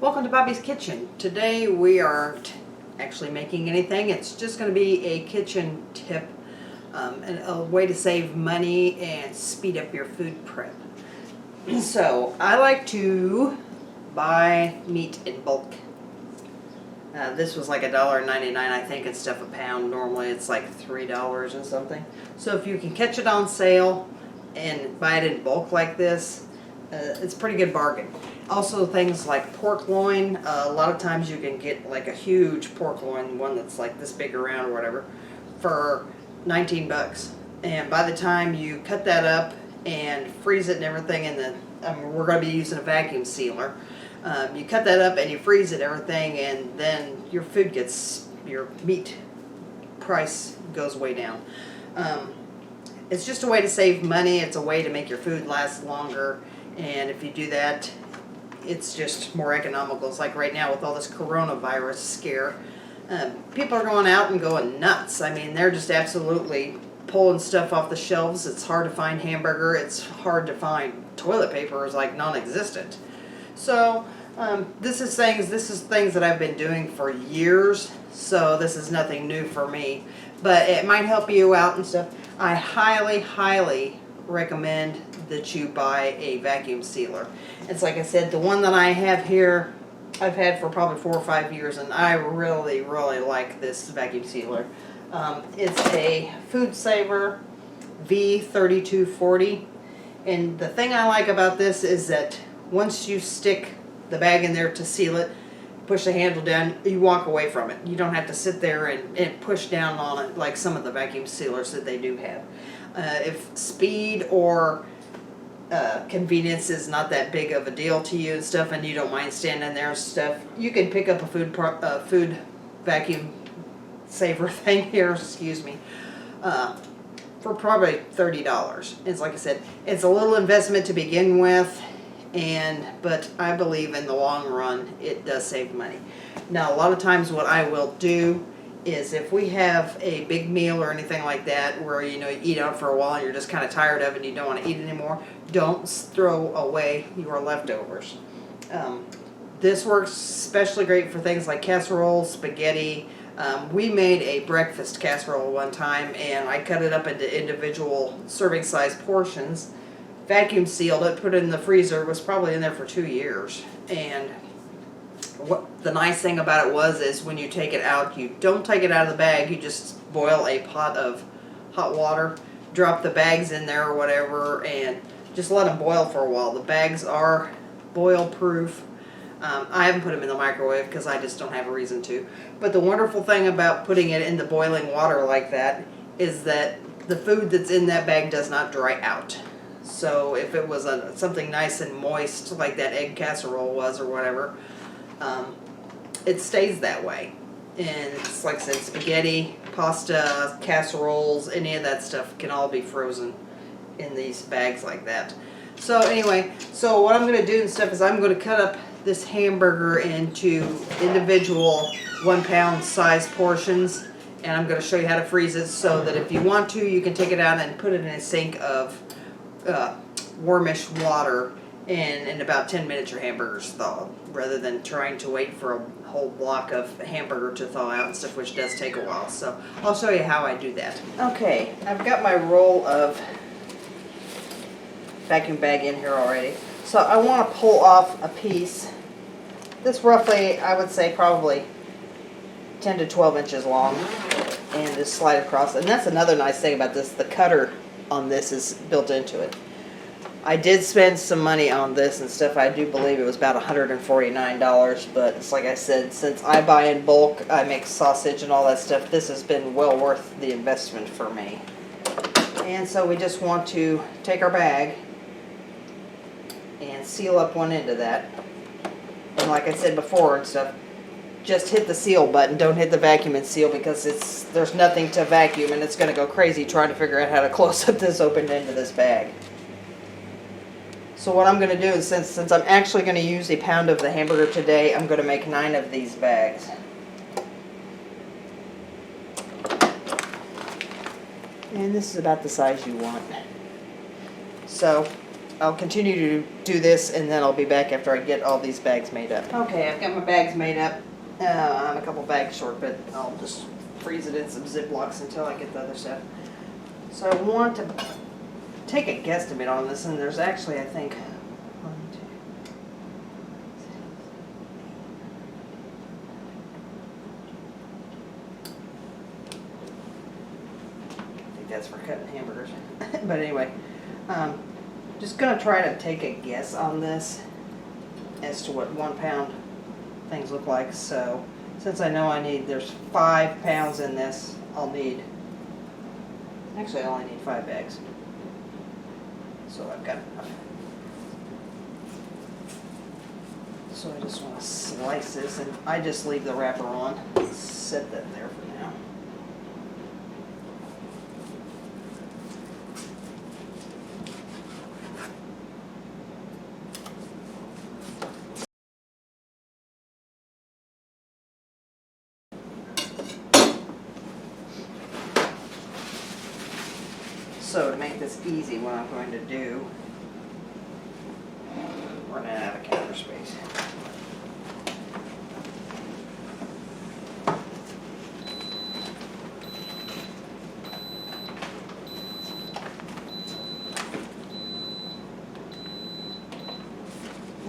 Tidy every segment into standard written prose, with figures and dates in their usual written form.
Welcome to Bobby's Kitchen. Today we aren't actually making anything. It's just going to be a kitchen tip, and a way to save money and speed up your food prep. So I like to buy meat in bulk. This was like $1.99, I think, and stuff a pound. Normally it's like $3 and something. So if you can catch it on sale and buy it in bulk like this, it's a pretty good bargain. Also things like pork loin, a lot of times you can get like a huge pork loin, one that's like this big around or whatever, for 19 bucks. And by the time you cut that up and freeze it and everything in the, we're going to be using a vacuum sealer. You cut that up and you freeze it and everything, and then your food gets, your meat price goes way down. It's just a way to save money. It's a way to make your food last longer. And if you do that, it's just more economical. It's like right now with all this coronavirus scare, people are going out and going nuts. I mean, they're just absolutely pulling stuff off the shelves. It's hard to find hamburger. It's hard to find toilet paper is like non-existent. So this is things that I've been doing for years. So this is nothing new for me, but it might help you out and stuff. I highly recommend that you buy a vacuum sealer. It's like I said, the one that I have here, I've had for probably 4 or 5 years, and I really like this vacuum sealer. It's a Food Saver V3240, and the thing I like about this is that once you stick the bag in there to seal it, push the handle down, you walk away from it. You don't have to sit there and push down on it like some of the vacuum sealers that they do have. If speed or convenience is not that big of a deal to you and stuff, and you don't mind standing there and stuff, you can pick up a food vacuum saver thing here, excuse me, for probably $30. It's like I said, it's a little investment to begin with, but I believe in the long run it does save money. Now a lot of times what I will do is if we have a big meal or anything like that where you eat out for a while and you're just kind of tired of it and you don't want to eat anymore, don't throw away your leftovers. This works especially great for things like casseroles, spaghetti. We made a breakfast casserole one time, and I cut it up into individual serving size portions, vacuum sealed it, put it in the freezer. It was probably in there for 2 years. And what the nice thing about it is when you take it out, you don't take it out of the bag, you just boil a pot of hot water, drop the bags in there or whatever, and just let them boil for a while. The bags are boil proof. I haven't put them in the microwave because I just don't have a reason to. But the wonderful thing about putting it in the boiling water like that is that the food that's in that bag does not dry out. So if it was something nice and moist like that egg casserole was or whatever, it stays that way. And it's like I said, spaghetti, pasta, casseroles, any of that stuff can all be frozen in these bags like that. So anyway, so what I'm going to do and stuff is I'm going to cut up this hamburger into individual 1 pound size portions, and I'm going to show you how to freeze it so that if you want to, you can take it out and put it in a sink of warmish water, and in about 10 minutes your hamburger's thawed, rather than trying to wait for a whole block of hamburger to thaw out and stuff, which does take a while. So I'll show you how I do that. Okay, I've got my roll of vacuum bag in here already. So I want to pull off a piece. This roughly, I would say probably 10 to 12 inches long, and just slide across. And that's another nice thing about this, the cutter on this is built into it. I did spend some money on this and stuff. I do believe it was about $149, but it's like I said, since I buy in bulk, I make sausage and all that stuff, this has been well worth the investment for me. And so we just want to take our bag and seal up one end of that. And like I said before and stuff, just hit the seal button. Don't hit the vacuum and seal, because there's nothing to vacuum, and it's going to go crazy trying to figure out how to close up this open end of this bag. So what I'm going to do is, since I'm actually going to use a pound of the hamburger today, I'm going to make 9 of these bags. And this is about the size you want. So I'll continue to do this, and then I'll be back after I get all these bags made up. Okay, I've got my bags made up. I'm a couple bags short, but I'll just freeze it in some Ziplocs until I get the other stuff. So I want to take a guesstimate on this, and there's actually, I think, 1, 2, I think that's for cutting hamburgers. But anyway, just gonna try to take a guess on this as to what 1 pound things look like. So since I know there's 5 pounds in this, actually I only need 5 bags. So I've got enough. So I just want to slice this, and I just leave the wrapper on. Set that there for now. So to make this easy, what I'm going to do, running out of counter space.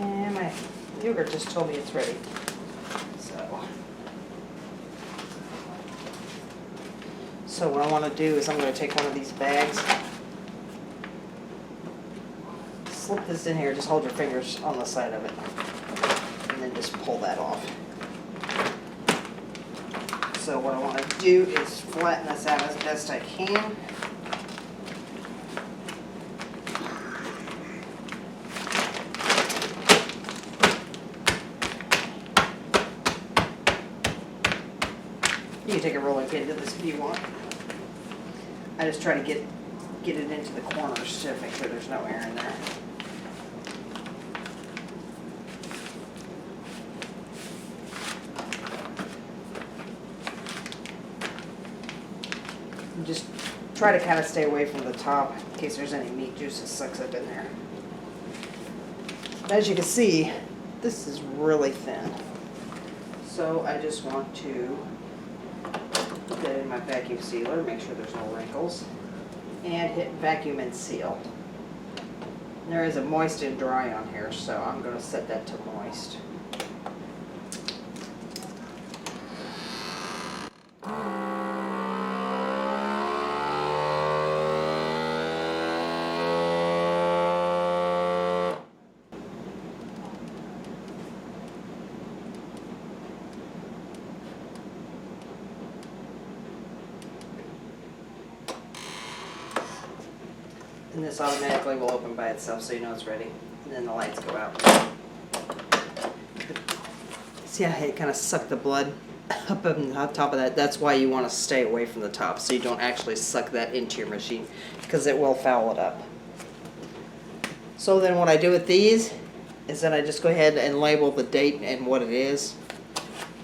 And my yogurt just told me it's ready. So what I want to do is I'm going to take one of these bags, slip this in here, just hold your fingers on the side of it, and then just pull that off. So what I want to do is flatten this out as best I can. You can take a rolling pin to this if you want. I just try to get it into the corners to make sure there's no air in there. And just try to kind of stay away from the top in case there's any meat juice that sucks up in there. As you can see, this is really thin. So I just want to put that in my vacuum sealer, make sure there's no wrinkles, and hit vacuum and seal. There is a moist and dry on here, so I'm going to set that to moist. And this automatically will open by itself so you know it's ready. And then the lights go out. See how it kind of sucked the blood up on the top of that? That's why you want to stay away from the top, so you don't actually suck that into your machine, because it will foul it up. So then what I do with these is that I just go ahead and label the date and what it is,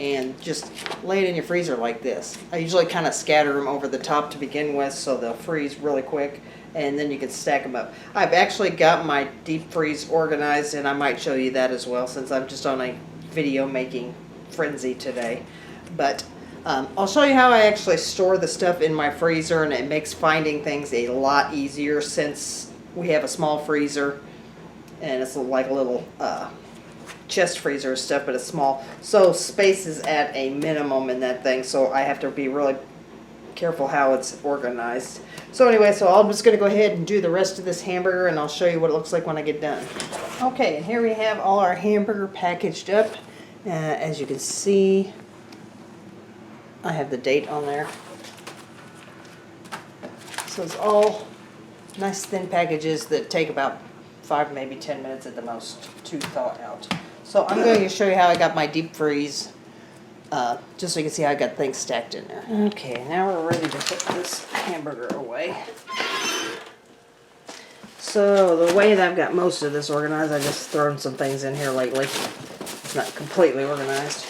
and just lay it in your freezer like this. I usually kind of scatter them over the top to begin with so they'll freeze really quick, and then you can stack them up. I've actually got my deep freeze organized, and I might show you that as well since I'm just on a video making frenzy today. But I'll show you how I actually store the stuff in my freezer, and it makes finding things a lot easier since we have a small freezer and it's like a little chest freezer stuff, but it's small, so space is at a minimum in that thing, so I have to be really careful how it's organized. So anyway, so I'm just going to go ahead and do the rest of this hamburger, and I'll show you what it looks like when I get done. Okay, and here we have all our hamburger packaged up. As you can see, I have the date on there. So it's all nice thin packages that take about 5, maybe 10 minutes at the most to thaw out. So I'm going to show you how I got my deep freeze, just so you can see how I got things stacked in there. Okay, now we're ready to put this hamburger away. So the way that I've got most of this organized, I've just thrown some things in here lately. It's not completely organized.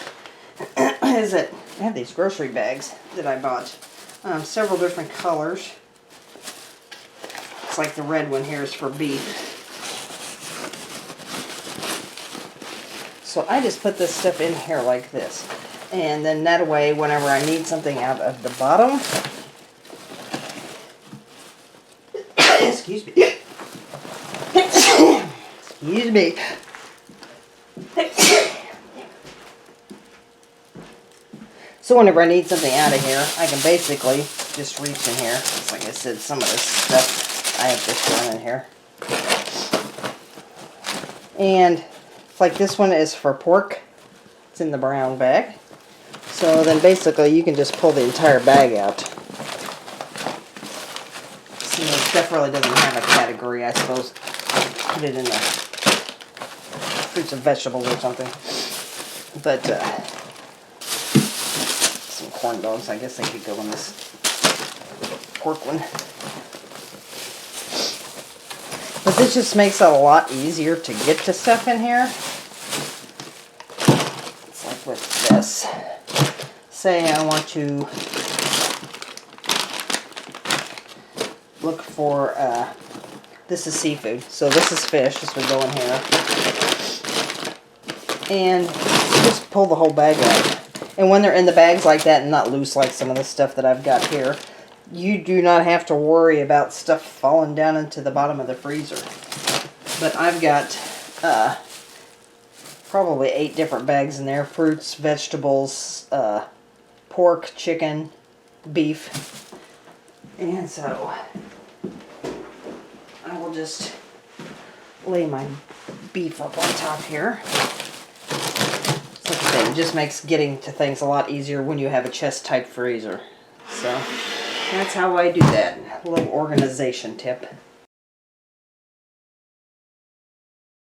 Is that I have these grocery bags that I bought, several different colors. It's like the red one here is for beef. So I just put this stuff in here like this. And then that way, whenever I need something out of the bottom, excuse me. Excuse me. So whenever I need something out of here, I can basically just reach in here. Just like I said, some of this stuff, I have this one in here. And like this one is for pork. It's in the brown bag. So then basically you can just pull the entire bag out. See, this stuff really doesn't have a category, I suppose. Put it in the fruits and vegetables or something. But, some corn dogs, I guess they could go in this pork one. But this just makes it a lot easier to get to stuff in here. It's like with this. Say I want to look for, this is seafood, so this is fish, this would go in here. And just pull the whole bag out. And when they're in the bags like that and not loose like some of the stuff that I've got here, you do not have to worry about stuff falling down into the bottom of the freezer. But I've got probably 8 different bags in there. Fruits, vegetables, pork, chicken, beef. And so I will just lay my beef up on top here. So like I said, it just makes getting to things a lot easier when you have a chest type freezer. So that's how I do that. A little organization tip.